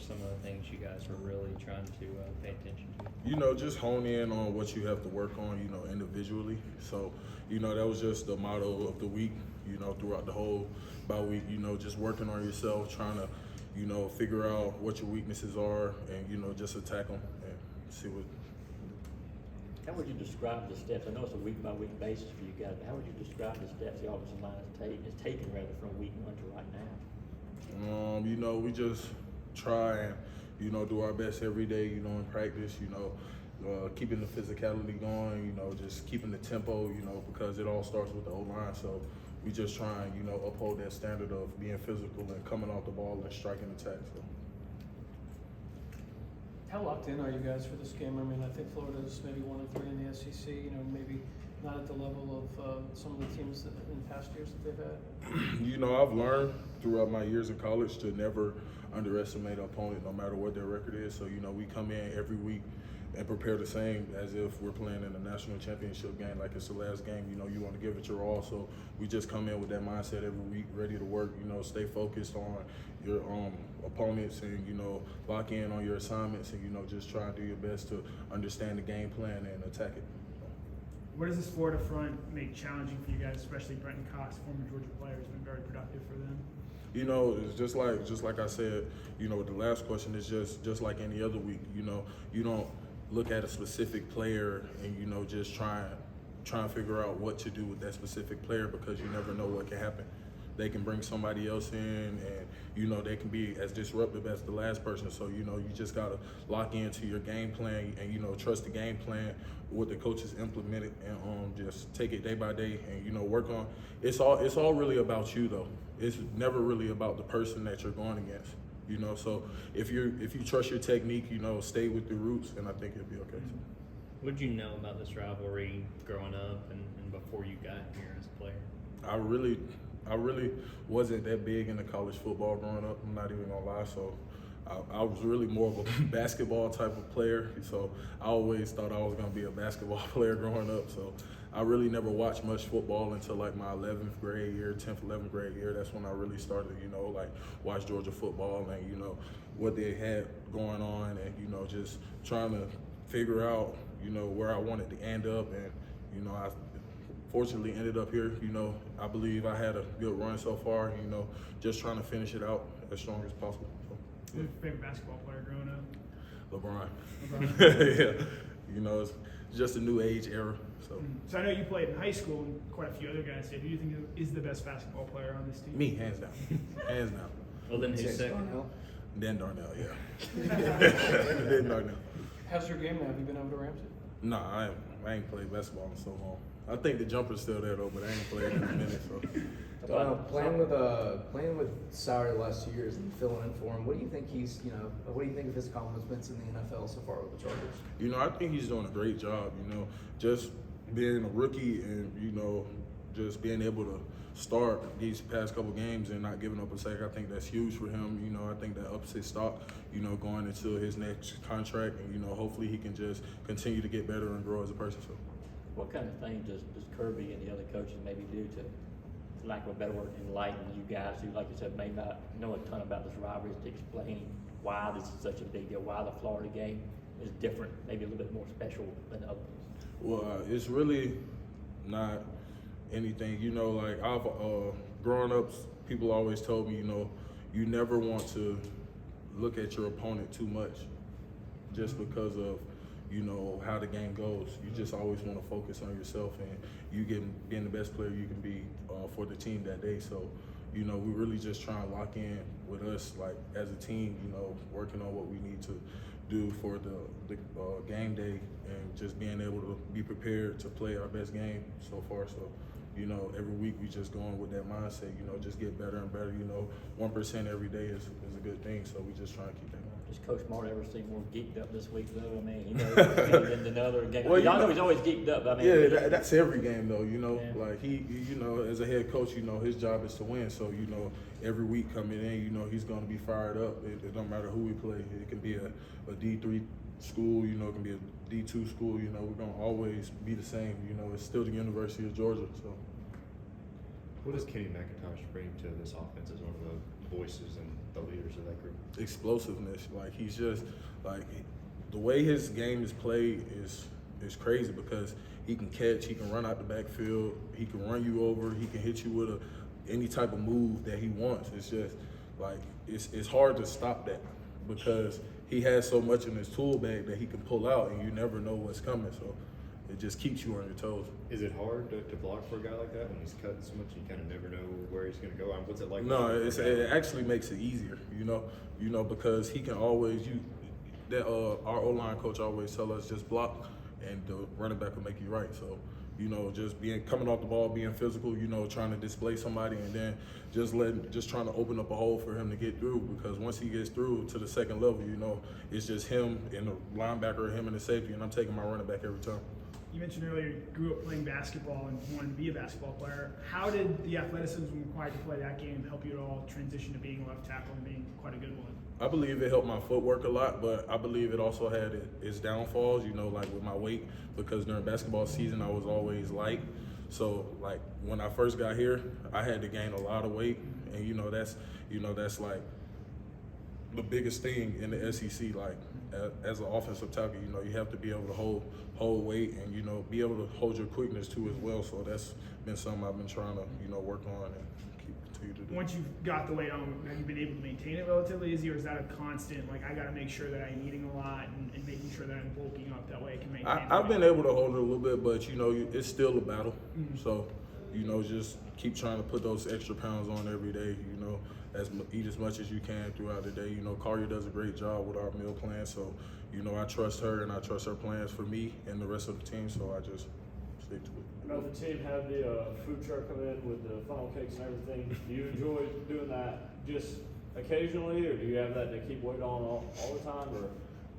some of the things you guys were really trying to pay attention to? You know, just hone in on what you have to work on, you know, individually. So, you know, that was just the motto of the week, you know, throughout the whole bye week, you know, just working on yourself, trying to, you know, figure out what your weaknesses are and, you know, just attack them and see what. How would you describe the steps? I know it's a week-by-week basis for you guys, but how would you describe the steps the offensive line is taking rather from week 1 to right now? You know, we just try and, you know, do our best every day, you know, in practice, you know, keeping the physicality going, you know, just keeping the tempo, you know, because it all starts with the O-line. So we just try and, you know, uphold that standard of being physical and coming off the ball and striking attacks. So. How locked in are you guys for this game? I mean, I think Florida's maybe 1 of 3 in the SEC. You know, maybe not at the level of some of the teams that in past years that they've had. You know, I've learned throughout my years in college to never underestimate an opponent, no matter what their record is. So, you know, we come in every week and prepare the same as if we're playing in a national championship game, like it's the last game. You know, you want to give it your all. So we just come in with that mindset every week, ready to work. You know, stay focused on your opponents and, you know, lock in on your assignments and, you know, just try and do your best to understand the game plan and attack it. What does this Florida front make challenging for you guys, especially Brenton Cox, former Georgia player, has been very productive for them? You know, it's just like I said, you know, the last question is just like any other week. You know, you don't look at a specific player and, you know, just try and figure out what to do with that specific player, because you never know what can happen. They can bring somebody else in and, you know, they can be as disruptive as the last person. So, you know, you just got to lock into your game plan and, you know, trust the game plan, what the coaches implemented, and just take it day by day and, you know, work on. It's all really about you, though. It's never really about the person that you're going against. You know, so if you trust your technique, you know, stay with the roots, and I think it'll be okay. What did you know about this rivalry growing up and before you got here as a player? I really wasn't that big into college football growing up. I'm not even gonna lie. So I was really more of a basketball type of player. So I always thought I was gonna be a basketball player growing up. So I really never watched much football until like my 11th grade year, 10th, 11th grade year. That's when I really started, you know, like watch Georgia football and, you know, what they had going on and, you know, just trying to figure out, you know, where I wanted to end up. And, you know, I fortunately ended up here. You know, I believe I had a good run so far, you know, just trying to finish it out as strong as possible. So, Who's your favorite basketball player growing up? LeBron. Yeah. You know, it's just a new age era. So I know you played in high school, and quite a few other guys did. Who do you think is the best basketball player on this team? Me, hands down. Hands down. Well, then who's second? Dan Darnell, yeah. Dan Darnell. How's your game now? Have you been over to Ramsey? No, I ain't played basketball in so long. I think the jumper's still there though, but I ain't played in a minute. So playing with Sauer the last 2 years and filling in for him, what do you think what do you think of his accomplishments in the NFL so far with the Chargers? You know, I think he's doing a great job. You know, just being a rookie and, you know, just being able to start these past couple games and not giving up a sack, I think that's huge for him. You know, I think that ups his stock, you know, going into his next contract, and, you know, hopefully he can just continue to get better and grow as a person. So, What kind of thing does Kirby and the other coaches maybe do to, for lack of a better word, enlighten you guys who, like you said, may not know a ton about this rivalry, to explain why this is such a big deal, why the Florida game is different, maybe a little bit more special than others? well, it's really not anything. You know, like I've growing up, people always told me, you know, you never want to look at your opponent too much, just because of, you know, how the game goes. You just always want to focus on yourself and you being the best player you can be for the team that day. So, you know, we really just try and lock in with us, like as a team, you know, working on what we need to do for the game day and just being able to be prepared to play our best game so far. So, you know, every week we just going with that mindset, you know, just get better and better. You know, 1% every day is a good thing, so we just try to keep that going. Does Coach Martin ever seem more geeked up this week, though? I mean, he knows than another game. Well, y'all know he's always geeked up. I mean, yeah, that's every game, though. You know, Yeah. like he, you know, as a head coach, you know, his job is to win. So, you know, every week coming in, you know, he's going to be fired up. It don't matter who we play. It can be a D3 school, you know, it can be a D2 school. You know, we're going to always be the same. You know, it's still the University of Georgia. So, What does Kenny McIntosh bring to this offense as one of the voices and the leaders of that group? Explosiveness. Like, he's just like, the way his game is played is crazy, because he can catch, he can run out the backfield, he can run you over, he can hit you with any type of move that he wants. It's just like, it's hard to stop that, because he has so much in his tool bag that he can pull out, and you never know what's coming. So it just keeps you on your toes. Is it hard to block for a guy like that when he's cutting so much you kind of never know where he's going to go? What's it like? No, it actually makes it easier, because he can always our O-line coach always tell us, just block and the running back will make you right. So, just coming off the ball, being physical, trying to display somebody, and then just trying to open up a hole for him to get through, because once he gets through to the second level, it's just him and the linebacker, him and the safety, and I'm taking my running back every time. You mentioned earlier you grew up playing basketball and wanted to be a basketball player. How did the athleticism required to play that game help you at all transition to being a left tackle and being quite a good one? I believe it helped my footwork a lot, but I believe it also had its downfalls, like with my weight, because during basketball season I was always light. So like when I first got here, I had to gain a lot of weight, and that's like the biggest thing in the SEC. Like as an offensive tackle, you have to be able to hold weight, and be able to hold your quickness too as well. So that's been something I've been trying to work on and continue to do. Once you've got the weight on, have you been able to maintain it relatively easy, or is that a constant, like I got to make sure that I'm eating a lot and making sure that I'm bulking up, that way I can maintain it? I've been able to hold it a little bit, but it's still a battle. Mm-hmm. So just keep trying to put those extra pounds on every day. Eat as much as you can throughout the day. Carter does a great job with our meal plan, so I trust her, and I trust her plans for me and the rest of the team. So I just stick to it. I know the team had the food truck come in with the funnel cakes and everything. Do you enjoy doing that just occasionally, or do you have that to keep weight on all the time? Or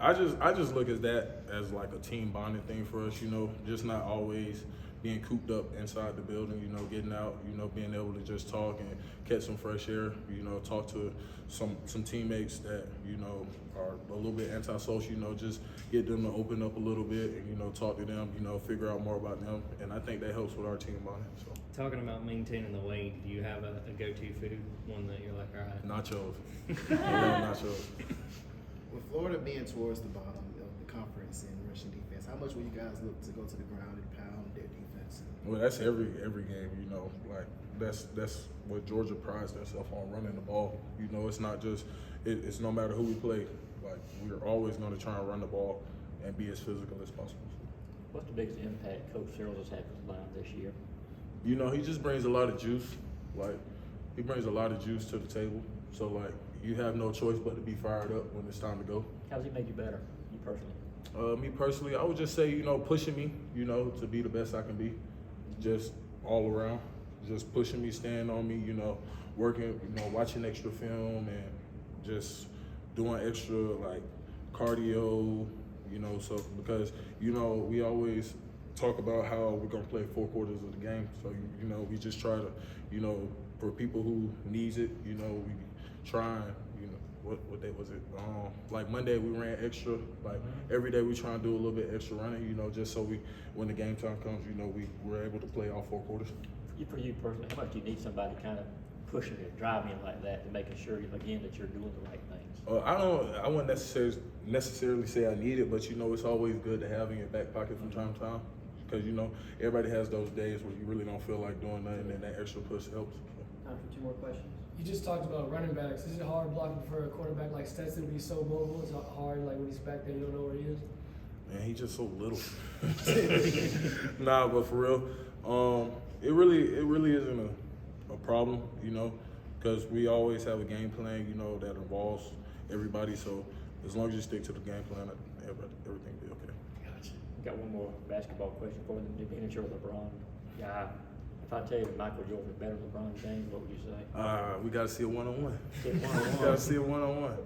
I just look at that as like a team bonding thing for us. Just not always being cooped up inside the building. Getting out. Being able to just talk and catch some fresh air. Talk to some teammates that are a little bit antisocial. Just get them to open up a little bit and talk to them. Figure out more about them, and I think that helps with our team bonding. So. Talking about maintaining the weight, do you have a go-to food, one that you're like, all right? Nachos. I love nachos. With Florida being towards the bottom of the conference in rushing defense, how much will you guys look to go to the ground and pound their defense? Well, that's every game, like that's what Georgia prides themselves on, running the ball. It's not just it's no matter who we play. Like we're always going to try and run the ball and be as physical as possible. What's the biggest impact Coach Searles has had for the line this year? He just brings a lot of juice. Like he brings a lot of juice to the table. So like you have no choice but to be fired up when it's time to go. How does he make you better, you personally? Me personally, I would just say, pushing me, to be the best I can be. Just all around. Just pushing me, staying on me, working, watching extra film and just doing extra like cardio, so because, we always talk about how we're gonna play 4 quarters of the game. So, we just try to, for people who needs it, we try and, what day was it? Like Monday we ran extra. Like every day we try and do a little bit extra running, just so when the game time comes, we're able to play all 4 quarters. For you personally, how much do you need somebody kind of pushing you, driving you like that, to making sure again that you're doing the right things? I wouldn't necessarily say I need it, but it's always good to have in your back pocket from time to time, because everybody has those days where you really don't feel like doing nothing, and that extra push helps. Time for 2 more questions. You just talked about running backs. Is it hard blocking for a quarterback like Stetson to be so mobile? Is it hard, like when he's back there, you don't know where he is? Man, he's just so little. Nah, but for real, it really isn't a problem, because we always have a game plan, that involves everybody. So as long as you stick to the game plan, everything will be okay. Gotcha. Got one more basketball question for you. Being sure LeBron guy. If I tell you that Michael Jordan is better than LeBron James, what would you say? We got to see a one-on-one. Get one-on-one. We got to see a one-on-one.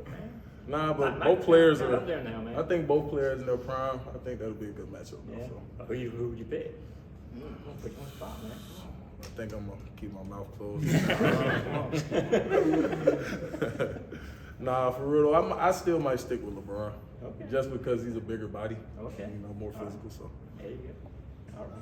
Nah, but Mike both players not are up there now, man. I think both players in their prime. I think that'll be a good matchup. Yeah. So. Who would you pick? Pick one spot, man. I think I'm gonna keep my mouth closed. Nah, for real though, I still might stick with LeBron, just because he's a bigger body, Okay. more physical. So. There you go. All right.